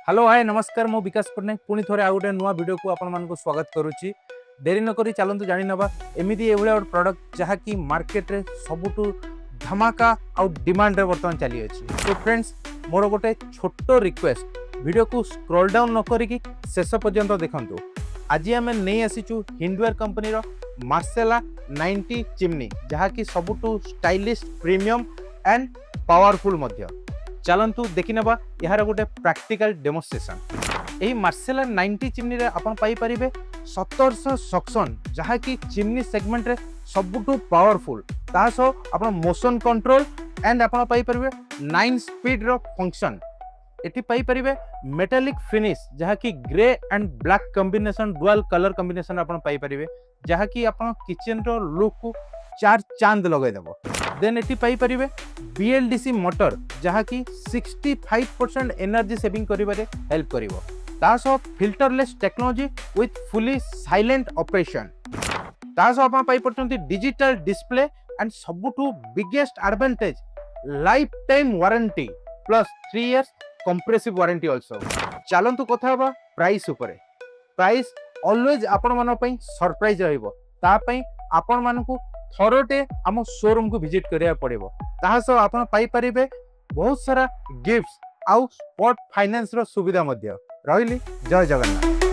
Hello hi नमस्कार मु विकास पट्टनायक पुणी थोड़े आ गोटे नुआ वीडियो को आपण मानक स्वागत करुच्ची। देरी न करी चलतु जानी नबा एमिदी एभलिया गोटे प्रोडक्ट जहाँकि मार्केट रे सबुठु धमाका आउ डिमांड रे वर्तमान चली अछि। तो फ्रेंड्स मोर गोटे छोटो रिक्वेस्ट वीडियो को स्क्रॉल डाउन न करिकी शेष पर्यंत देखंतु। आज आम नहीं आसीचु हिंडवेयर कंपनी रो मार्सेला 90 चिमनी जहाँकि सबुठु स्टाइलिश प्रीमियम एंड पावरफुल मध्य। चलतु देखि नबा यार गोटे प्रैक्टिकल डेमोन्स्ट्रेशन। यही मार्सेला 90 चिमनी रे आपण पाई परिबे 1700 सक्शन जहाँकि चिमनी सेगमेंट रे सबुठु पावरफुल ता सो आपण मोशन कंट्रोल एंड आपण पाई परिबे 9 स्पीड रो फंक्शन। एटी पाई परिबे मेटालिक फिनिश जहाँकि grey and black combination dual colour combination आपण पाई परिबे जहाँकि आपण किचन रो लुक को चार चांद लगै देबो। देन एटी पाई परिबे BLDC मोटर जहाँकि 65% एनर्जी सेविंग करिबारे हेल्प करिवो तासो filterless technology with fully silent operation. तासो आपण पाई परचंती डिजिटल डिस्प्ले एंड सबुठु biggest advantage life time warranty plus 3 years compressive warranty also. चलंतु कथा बा प्राइस उपरे। प्राइस ऑलवेज आपण मानो पई सरप्राइज रहइबो ता पई आपण मानकु थरोटे आम शोरूम को विजिट करिया पड़िबो ताहा सो आपण पाई परिबे बहुत सारा गिफ्ट्स आउ स्पॉट फाइनेंस रो सुविधा मध्य। रहिली जय जगन्नाथ।